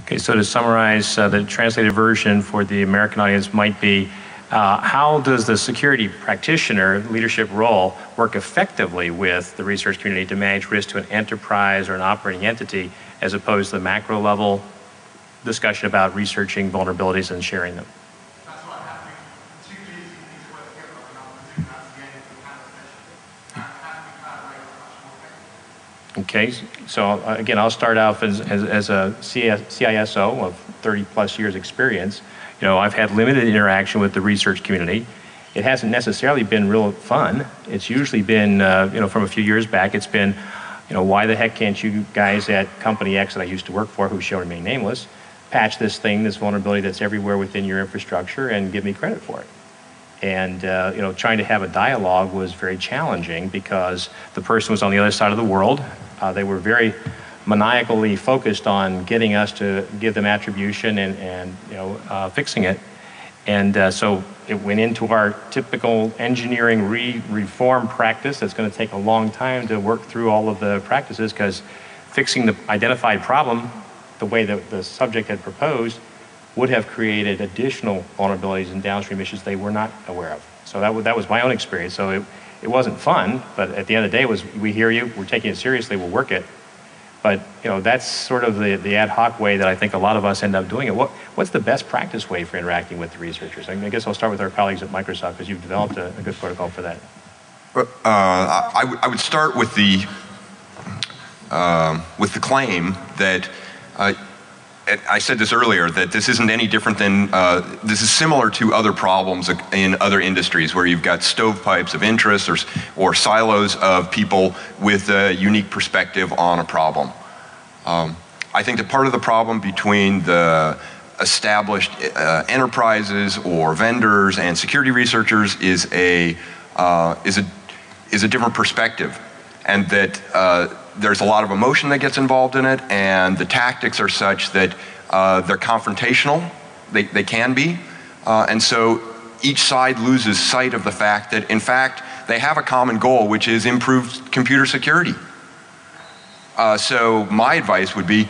Okay, so to summarize, the translated version for the American audience might be, how does the security practitioner leadership role work effectively with the research community to manage risk to an enterprise or an operating entity, as opposed to the macro level discussion about researching vulnerabilities and sharing them? That's what happening. Two easy things work together, and I'll presume that's the end of the conversation. Having collaborate is much more effective. Okay, so again, I'll start off as a CISO of 30 plus years experience. You know, I've had limited interaction with the research community. It hasn't necessarily been real fun. It's usually been, you know, from a few years back, it's been, you know, why the heck can't you guys at company X that I used to work for, who shall remain nameless, patch this thing, this vulnerability that's everywhere within your infrastructure and give me credit for it? And you know, trying to have a dialogue was very challenging because the person was on the other side of the world. They were very maniacally focused on getting us to give them attribution and you know, fixing it. And so it went into our typical engineering reform practice. That's going to take a long time to work through all of the practices, because fixing the identified problem the way that the subject had proposed would have created additional vulnerabilities and downstream issues they were not aware of. So that was my own experience. So it wasn't fun, but at the end of the day, it was, we hear you, we're taking it seriously, we'll work it. But you know, that's sort of the ad hoc way that I think a lot of us end up doing it. What's the best practice way for interacting with the researchers? I guess I'll start with our colleagues at Microsoft, because you've developed a good protocol for that. I would start with the claim that I said this earlier, that this isn't any different than, this is similar to other problems in other industries where you've got stovepipes of interest or silos of people with a unique perspective on a problem. I think that part of the problem between the established enterprises or vendors and security researchers is a different perspective, and that there's a lot of emotion that gets involved in it, and the tactics are such that they're confrontational. They can be. And so each side loses sight of the fact that, in fact, they have a common goal, which is improved computer security. So my advice would be,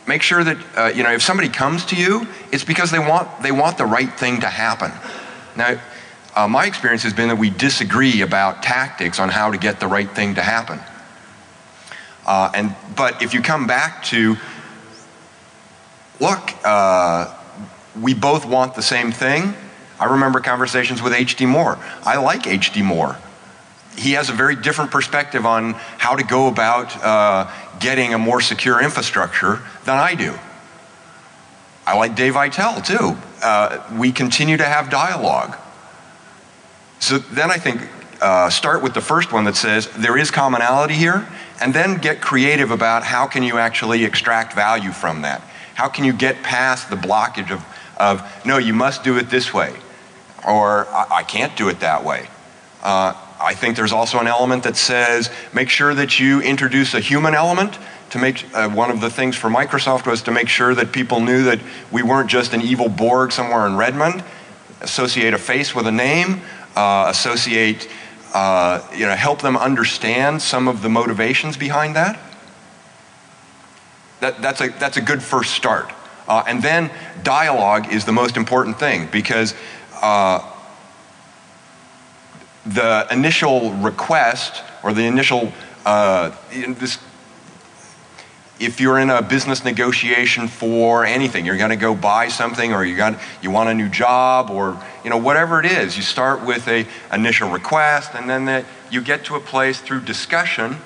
make sure that, you know, if somebody comes to you, it's because they want the right thing to happen. Now, my experience has been that we disagree about tactics on how to get the right thing to happen. But if you come back to, look, we both want the same thing. I remember conversations with H.D. Moore. I like H.D. Moore. He has a very different perspective on how to go about getting a more secure infrastructure than I do. I like Dave Vitale too. We continue to have dialogue. So then I think start with the first one that says there is commonality here, and then get creative about how can you actually extract value from that. How can you get past the blockage of no, you must do it this way, or I can't do it that way. I think there's also an element that says make sure that you introduce a human element. To make one of the things for Microsoft was to make sure that people knew that we weren't just an evil Borg somewhere in Redmond. Associate a face with a name. Associate, you know, help them understand some of the motivations behind that. That's a good first start. And then dialogue is the most important thing, because the initial request or the initial, if you're in a business negotiation for anything, you're going to go buy something, or you want a new job, or you know, whatever it is, you start with a initial request, and then you get to a place through discussion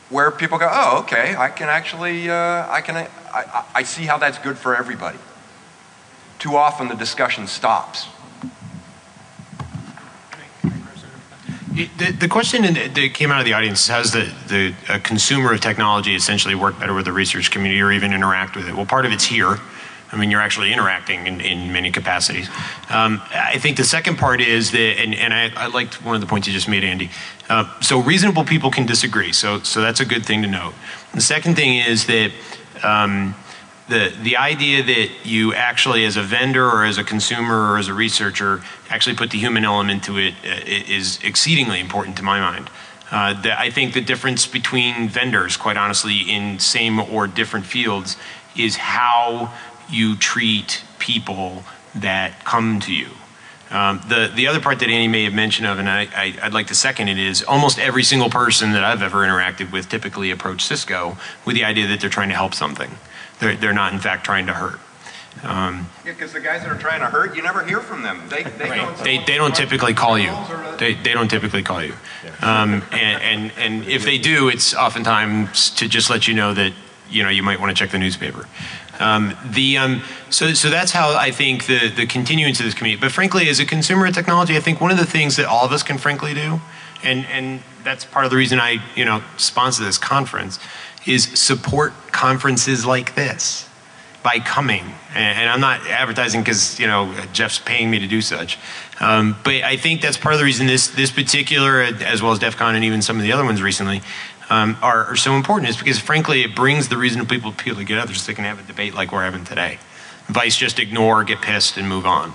where people go, oh, okay, I can actually, I see how that's good for everybody. Too often the discussion stops. The question that came out of the audience is, how does the consumer of technology essentially work better with the research community or even interact with it? Well, part of it's here. I mean, you're actually interacting in many capacities. I think the second part is that, and I liked one of the points you just made, Andy. So reasonable people can disagree, so that's a good thing to note. The second thing is that the idea that you actually, as a vendor or as a consumer or as a researcher, actually put the human element to it is exceedingly important to my mind. I think the difference between vendors, quite honestly, in same or different fields is how you treat people that come to you. The other part that Annie may have mentioned of, and I'd like to second it, is almost every single person that I've ever interacted with typically approach Cisco with the idea that they're trying to help something. They're not, in fact, trying to hurt. Yeah, because the guys that are trying to hurt, you never hear from them. They don't typically call you. They don't typically call you. And if they do, it's oftentimes to just let you know that you might want to check the newspaper. So that's how I think the continuance of this community. But frankly, as a consumer of technology, I think one of the things that all of us can frankly do, and that's part of the reason I sponsor this conference, is support conferences like this by coming. And I'm not advertising because Jeff's paying me to do such. But I think that's part of the reason this particular, as well as DEF CON and even some of the other ones recently, are so important, is because frankly it brings the reason people together so they can have a debate like we're having today. Vice just ignore, get pissed, and move on.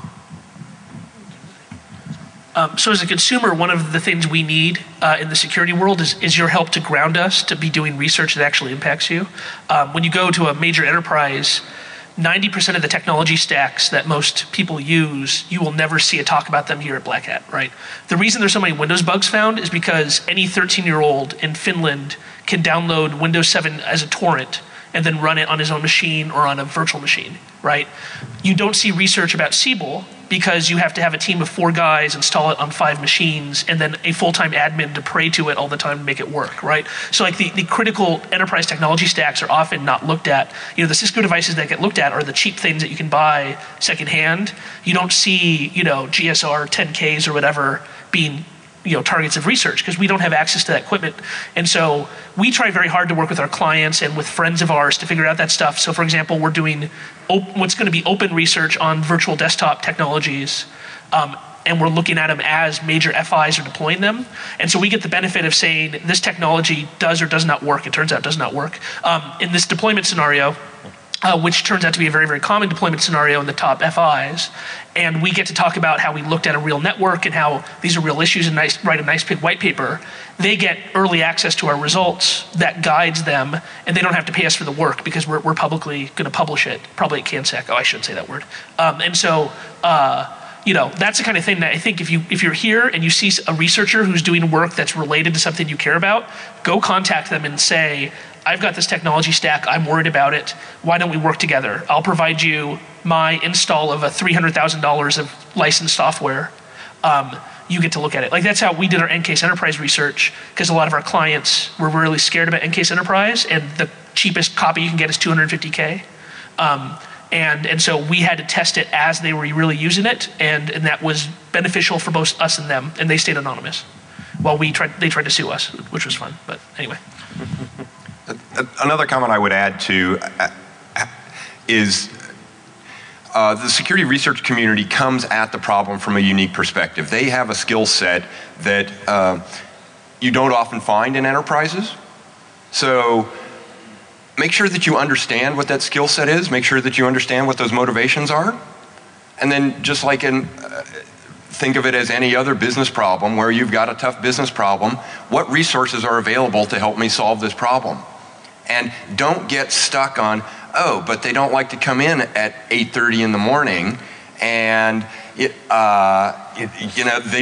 So as a consumer, one of the things we need in the security world is your help to ground us to be doing research that actually impacts you. When you go to a major enterprise, 90% of the technology stacks that most people use, you will never see a talk about them here at Black Hat, right? The reason there's so many Windows bugs found is because any 13-year-old in Finland can download Windows 7 as a torrent and then run it on his own machine or on a virtual machine, right? You don't see research about Siebel because you have to have a team of 4 guys install it on 5 machines and then a full-time admin to pray to it all the time to make it work, right? So like the critical enterprise technology stacks are often not looked at. The Cisco devices that get looked at are the cheap things that you can buy secondhand. You don't see, GSR 10Ks or whatever being targets of research because we don't have access to that equipment. And so we try very hard to work with our clients and with friends of ours to figure out that stuff. So for example, we're doing what's going to be open research on virtual desktop technologies, and we're looking at them as major FIs are deploying them. And so we get the benefit of saying this technology does or does not work. It turns out it does not work. In this deployment scenario, which turns out to be a very, very common deployment scenario in the top FIs. And we get to talk about how we looked at a real network and how these are real issues and write a nice big white paper. They get early access to our results that guides them, and they don't have to pay us for the work because we're publicly going to publish it, probably at CanSec. Oh, I shouldn't say that word. And so, that's the kind of thing that I think if you're here and you see a researcher who's doing work that's related to something you care about, go contact them and say, I've got this technology stack, I'm worried about it, why don't we work together? I'll provide you my install of a $300,000 of licensed software. You get to look at it. Like that's how we did our Encase Enterprise research, because a lot of our clients were really scared about Encase Enterprise, and the cheapest copy you can get is $250K. And so we had to test it as they were really using it, and that was beneficial for both us and them, and they stayed anonymous while they tried to sue us, which was fun, but anyway. Another comment I would add to is the security research community comes at the problem from a unique perspective. They have a skill set that you don't often find in enterprises. So make sure that you understand what that skill set is, make sure that you understand what those motivations are, and then just like think of it as any other business problem where you've got a tough business problem, what resources are available to help me solve this problem? And don't get stuck on, oh, but they don't like to come in at 8:30 in the morning, and they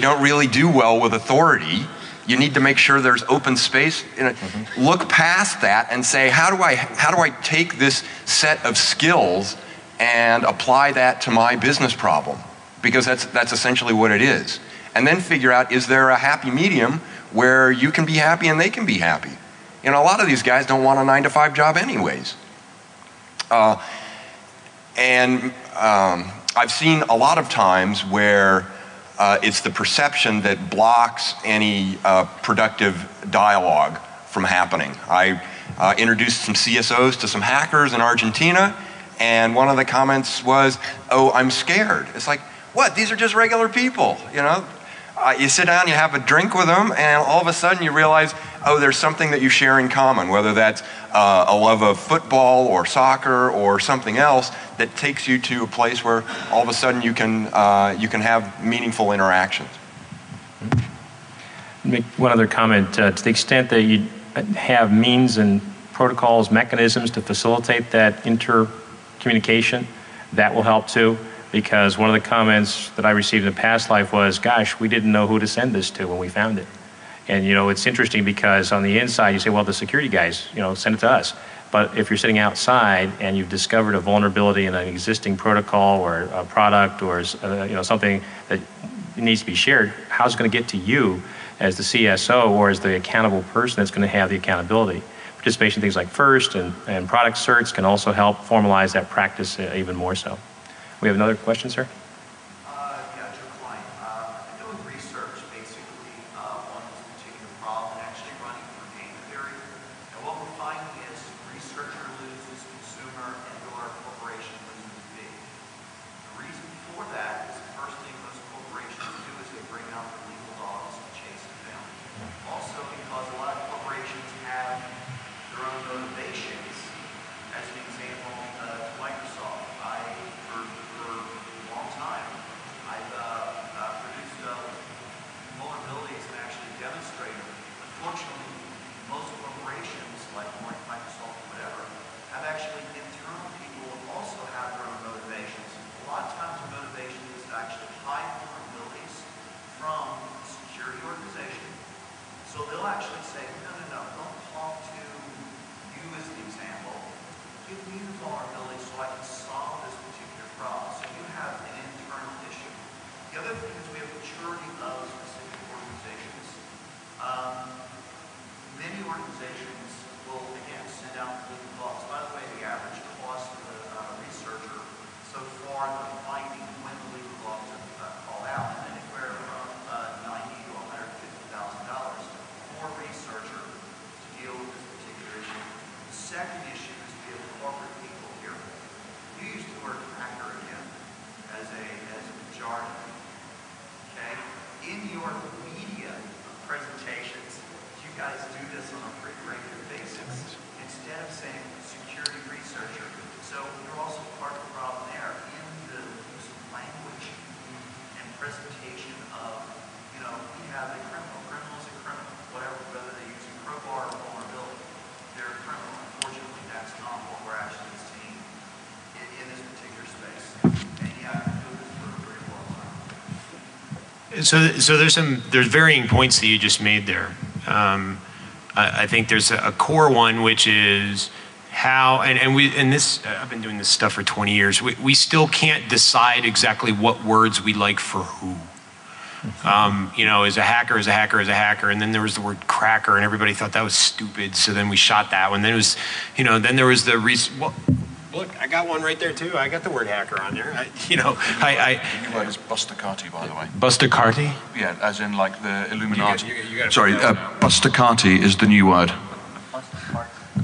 don't really do well with authority. You need to make sure there's open space. Look past that and say, how do I take this set of skills and apply that to my business problem? Because that's essentially what it is. And then figure out, is there a happy medium where you can be happy and they can be happy? A lot of these guys don't want a 9-to-5 job anyways. I've seen a lot of times where it's the perception that blocks any productive dialogue from happening. I introduced some CSOs to some hackers in Argentina, and one of the comments was, oh, I'm scared. It's like, what? These are just regular people, You sit down, you have a drink with them, and all of a sudden you realize, oh, there's something that you share in common, whether that's a love of football or soccer or something else that takes you to a place where all of a sudden you can have meaningful interactions. Make one other comment. To the extent that you have means and protocols, mechanisms to facilitate that intercommunication, that will help too. Because one of the comments that I received in the past life was, gosh, we didn't know who to send this to when we found it. And you know, it's interesting because on the inside you say, well, the security guys, you know, send it to us. But if you're sitting outside and you've discovered a vulnerability in an existing protocol or a product or you know, something that needs to be shared, how's it going to get to you as the CSO or as the accountable person that's going to have the accountability? Participation in things like FIRST and product certs can also help formalize that practice even more so. We have another question, sir? Yeah, Joe Klein. I've been doing research basically on this particular problem and actually running for game theory. And what we're finding is researcher loses consumer and or corporation loses big. The reason for that is the first thing most corporations do is they bring out the legal dogs and chase them down. Also because a lot of corporations have their own motivations. As an example, Microsoft. For a long time, I've produced vulnerabilities and actually demonstrated them. Unfortunately, most corporations, like Microsoft or whatever, have actually internal people who also have their own motivations. A lot of times the motivation is to actually hide vulnerabilities from the security organization. So they'll actually say, no, don't talk to you as an example. Give me the vulnerability so I can solve this particular problem. So you have an internal issue. The other thing is we have maturity of specific organizations. Many organizations will, again, send out legal dogs. By the way, the average cost of a researcher so far, they're finding when the legal dogs are called out, and anywhere from $90,000 to $150,000 for a researcher to deal with this particular issue. The second issue is we have corporate people here. You use the word hacker again as a jargon. Okay? In your media presentations, you guys do this on a pretty regular basis. Instead of saying security researcher. So you're also part of the problem there in the use of language and presentation of, you know, we have a criminal. Criminal is a criminal. Whatever, whether they use a crowbar or vulnerability. They're a criminal. Unfortunately, that's not what we're actually seeing in this particular space. And yeah, I've been doing this for a pretty long time. So there's varying points that you just made there. I think there's a core one, which is how, and this, I've been doing this stuff for 20 years. We still can't decide exactly what words we like for who. You know, is a hacker, and then there was the word cracker, and everybody thought that was stupid, so then we shot that one. Then it was, you know, then there was the well, look, I got one right there too. I got the word hacker on there. The new word is Bustacati, by the way. Bustacati? Yeah, as in like the Illuminati. You got Sorry, Bustacati is the new word.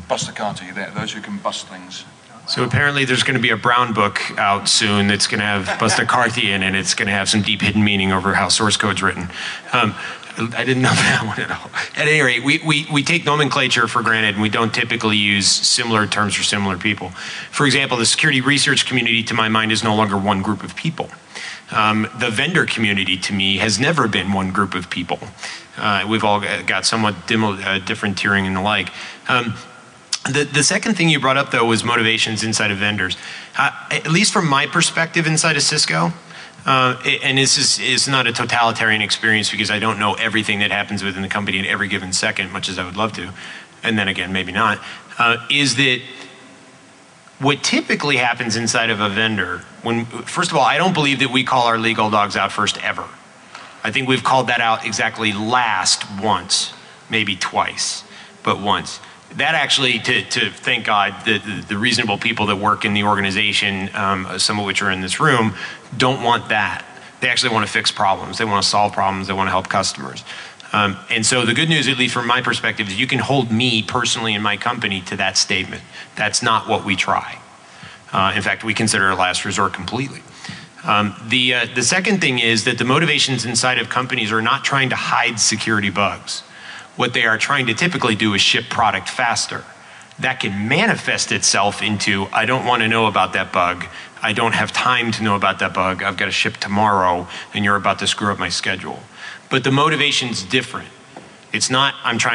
Bustacati, those who can bust things. So apparently there's going to be a brown book out soon that's going to have Bustacati in it, and it's going to have some deep hidden meaning over how source code's written. I didn't know that one at all. At any rate, we take nomenclature for granted, and we don't typically use similar terms for similar people. For example, the security research community, to my mind, is no longer one group of people. The vendor community, to me, has never been one group of people. We've all got somewhat different tiering and the like. The second thing you brought up, though, was motivations inside of vendors. At least from my perspective inside of Cisco, and this is not a totalitarian experience because I don't know everything that happens within the company at every given second, much as I would love to, and then again, maybe not, is that what typically happens inside of a vendor, first of all, I don't believe that we call our legal dogs out first ever. I think we've called that out exactly last once, maybe twice, but once. That actually, to thank God, the reasonable people that work in the organization, some of which are in this room, don't want that. They actually want to fix problems. They want to solve problems. They want to help customers. And so the good news, at least from my perspective, is you can hold me personally and my company to that statement. That's not what we try. In fact, we consider it a last resort completely. The second thing is that the motivations inside of companies are not trying to hide security bugs. What they are trying to typically do is ship product faster. That can manifest itself into, I don't want to know about that bug. I don't have time to know about that bug. I've got to ship tomorrow, and you're about to screw up my schedule. But the motivation's different. It's not, I'm trying to